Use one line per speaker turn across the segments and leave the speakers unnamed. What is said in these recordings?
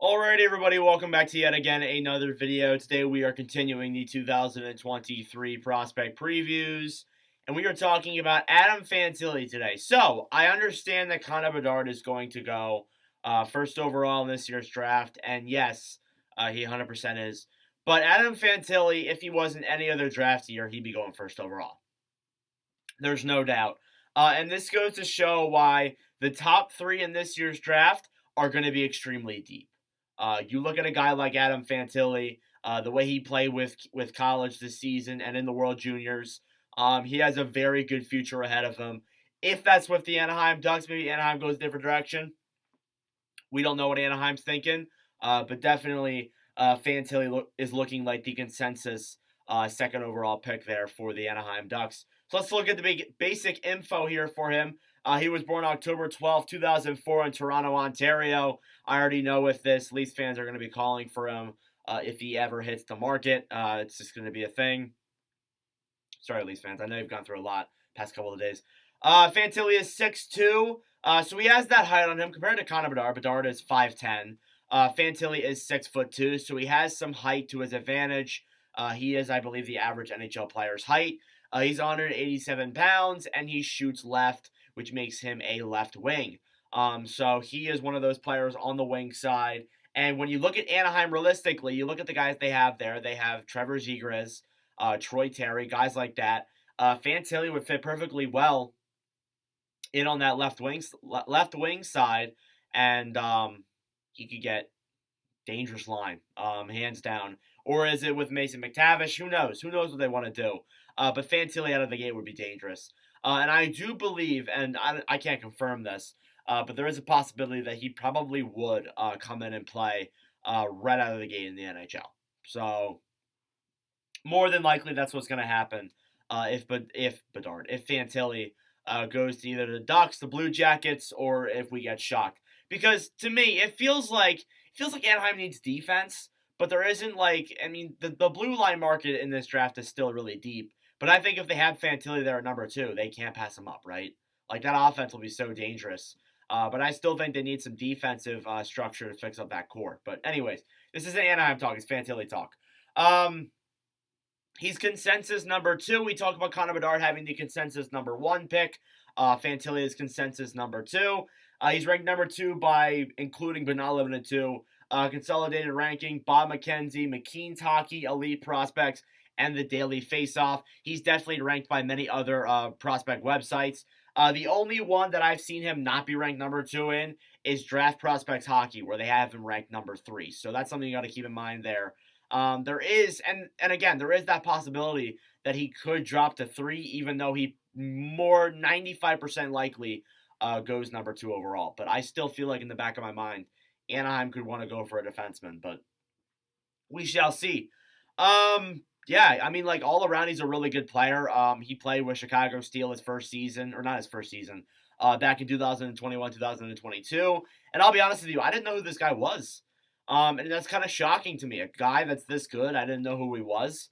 Alright everybody, welcome back to yet again another video. Today we are continuing the 2023 prospect previews, and we are talking about Adam Fantilli today. So, I understand that Connor Bedard is going to go first overall in this year's draft, and yes, he 100% is. But Adam Fantilli, if he wasn't any other draft year, he'd be going first overall. There's no doubt. And this goes to show why the top three in this year's draft are going to be extremely deep. You look at a guy like Adam Fantilli, the way he played with college this season and in the World Juniors, he has a very good future ahead of him. If that's with the Anaheim Ducks, maybe Anaheim goes a different direction. We don't know what Anaheim's thinking, but definitely Fantilli is looking like the consensus second overall pick there for the Anaheim Ducks. So let's look at the basic info here for him. He was born October 12, 2004 in Toronto, Ontario. I already know with this, Leafs fans are going to be calling for him if he ever hits the market. It's just going to be a thing. Sorry, Leafs fans. I know you've gone through a lot past couple of days. Fantilli is 6'2", so he has that height on him compared to Connor Bedard. Bedard is 5'10". Fantilli is 6'2", so he has some height to his advantage. He is, I believe, the average NHL player's height. He's 187 pounds, and he shoots left, which makes him a left wing. So he is one of those players on the wing side. And when you look at Anaheim realistically, you look at the guys they have there. They have Trevor Zegras, Troy Terry, guys like that. Fantilli would fit perfectly well in on that left wing side, and he could get dangerous line, hands down. Or is it with Mason McTavish? Who knows? Who knows what they want to do? But Fantilli out of the gate would be dangerous. And I do believe, and I can't confirm this, but there is a possibility that he probably would come in and play right out of the gate in the NHL. So more than likely, that's what's going to happen if Fantilli goes to either the Ducks, the Blue Jackets, or if we get shocked. Because to me, it feels like Anaheim needs defense, but there isn't the blue line market in this draft is still really deep. But I think if they have Fantilli there at number 2, they can't pass him up, right? Like, that offense will be so dangerous. But I still think they need some defensive structure to fix up that core. But anyways, this isn't Anaheim talk, it's Fantilli talk. He's consensus number 2. We talked about Connor Bedard having the consensus number 1 pick. Fantilli is consensus number 2. He's ranked number 2 by including but not limited to consolidated ranking, Bob McKenzie, McKean's Hockey, Elite Prospects, and the Daily Faceoff. He's definitely ranked by many other prospect websites. The only one that I've seen him not be ranked number 2 in is Draft Prospects Hockey, where they have him ranked number 3. So that's something you got to keep in mind there. There is, and again, there is that possibility that he could drop to 3, even though he more 95% likely goes number 2 overall. But I still feel like in the back of my mind, Anaheim could want to go for a defenseman, but we shall see. Yeah, I mean, like, all around, he's a really good player. He played with Chicago Steel his first season, or not his first season, back in 2021, 2022. And I'll be honest with you, I didn't know who this guy was. And that's kind of shocking to me. A guy that's this good, I didn't know who he was.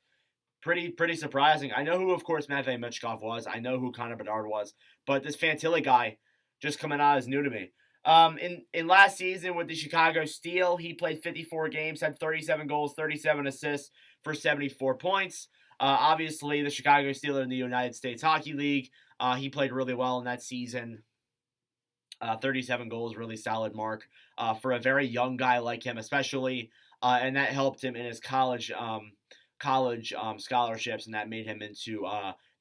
Pretty surprising. I know who, of course, Matvei Michkov was. I know who Connor Bedard was. But this Fantilli guy just coming out is new to me. In last season with the Chicago Steel, he played 54 games, had 37 goals, 37 assists for 74 points. Obviously, the Chicago Steel are in the United States Hockey League. He played really well in that season. 37 goals, really solid mark for a very young guy like him, especially, and that helped him in his college scholarships, and that made him into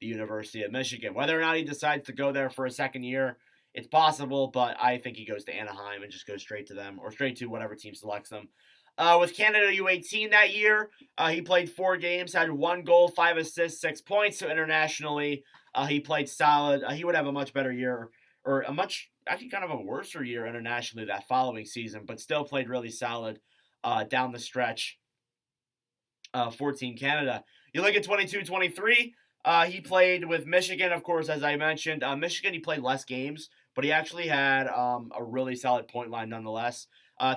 the University of Michigan. Whether or not he decides to go there for a second year, it's possible, but I think he goes to Anaheim and just goes straight to them, or straight to whatever team selects them. With Canada U18 that year, he played 4 games, had 1 goal, 5 assists, 6 points. So internationally, he played solid. He would have a much better year, or actually kind of a worser year internationally that following season, but still played really solid down the stretch for Team Canada. You look at 22-23, he played with Michigan, of course, as I mentioned. Michigan, he played less games, but he actually had a really solid point line nonetheless.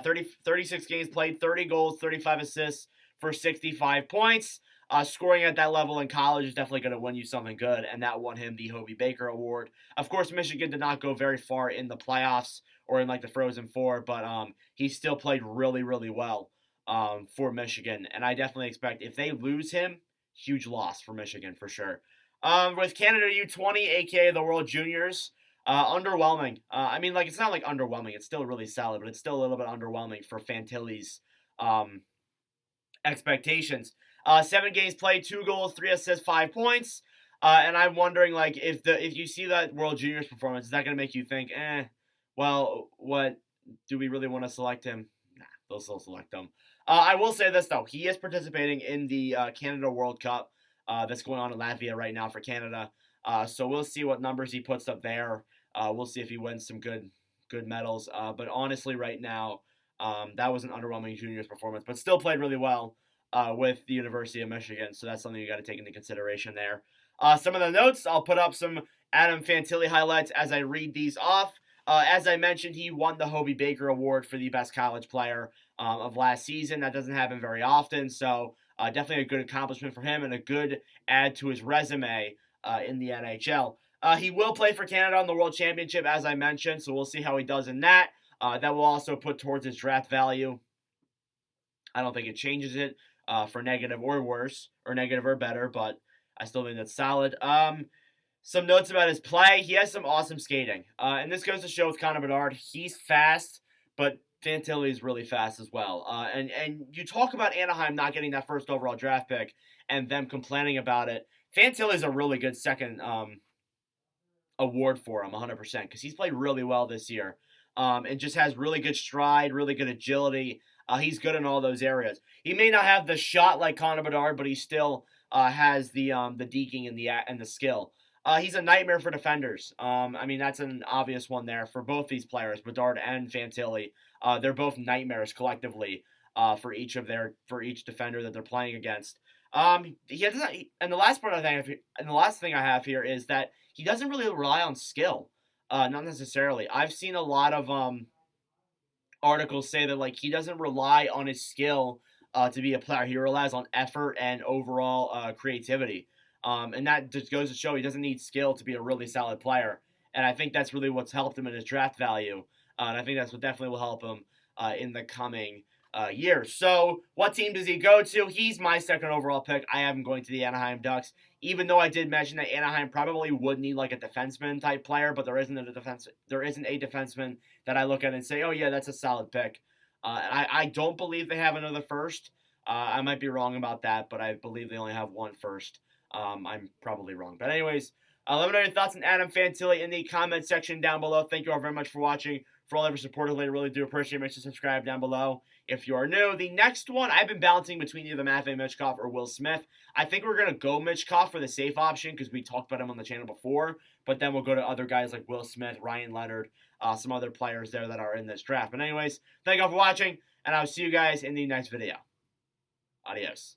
36 games played, 30 goals, 35 assists for 65 points. Scoring at that level in college is definitely going to win you something good, and that won him the Hobey Baker Award. Of course, Michigan did not go very far in the playoffs or in like the Frozen Four, but he still played really, really well for Michigan, and I definitely expect if they lose him, huge loss for Michigan for sure. With Canada U20, aka the World Juniors, underwhelming. I mean, like it's not like underwhelming. It's still really solid, but it's still a little bit underwhelming for Fantilli's um, expectations. 7 games played, 2 goals, 3 assists, 5 points. And I'm wondering, like, if you see that World Juniors performance, is that going to make you think, well, what do we really want to select him? Nah, they'll still select him. I will say this though, he is participating in the Canada World Cup that's going on in Latvia right now for Canada. So we'll see what numbers he puts up there. We'll see if he wins some good medals. But honestly, right now, that was an underwhelming juniors performance, but still played really well with the University of Michigan. So that's something you got to take into consideration there. Some of the notes, I'll put up some Adam Fantilli highlights as I read these off. As I mentioned, he won the Hobie Baker Award for the best college player of last season. That doesn't happen very often, so definitely a good accomplishment for him and a good add to his resume in the NHL. He will play for Canada on the World Championship, as I mentioned, so we'll see how he does in that. That will also put towards his draft value. I don't think it changes it for negative or worse, or negative or better, but I still think that's solid. Some notes about his play. He has some awesome skating. And this goes to show with Connor Bedard, he's fast, but Fantilli is really fast as well. And you talk about Anaheim not getting that first overall draft pick and them complaining about it. Fantilli is a really good second award for him, 100%, because he's played really well this year. And just has really good stride, really good agility. He's good in all those areas. He may not have the shot like Connor Bedard, but he still has the deking and the skill. He's a nightmare for defenders. I mean, that's an obvious one there for both these players, Bedard and Fantilli. They're both nightmares collectively for each defender that they're playing against. And the last thing I have here is that he doesn't really rely on skill. Not necessarily. I've seen a lot of articles say that like he doesn't rely on his skill to be a player. He relies on effort and overall creativity. And that just goes to show he doesn't need skill to be a really solid player. And I think that's really what's helped him in his draft value. And I think that's what definitely will help him in the coming years. So what team does he go to? He's my second overall pick. I have him going to the Anaheim Ducks, even though I did mention that Anaheim probably would need like a defenseman type player, but there isn't a defenseman that I look at and say, oh yeah, that's a solid pick. I don't believe they have another first. I might be wrong about that, but I believe they only have one first. I'm probably wrong. But anyways, let me know your thoughts on Adam Fantilli in the comment section down below. Thank you all very much for watching. For all of your support, I really do appreciate it. Make sure to subscribe down below if you are new. The next one, I've been balancing between either Matvei Michkov or Will Smith. I think we're going to go Michkov for the safe option because we talked about him on the channel before. But then we'll go to other guys like Will Smith, Ryan Leonard, some other players there that are in this draft. But anyways, thank you all for watching, and I'll see you guys in the next video. Adios.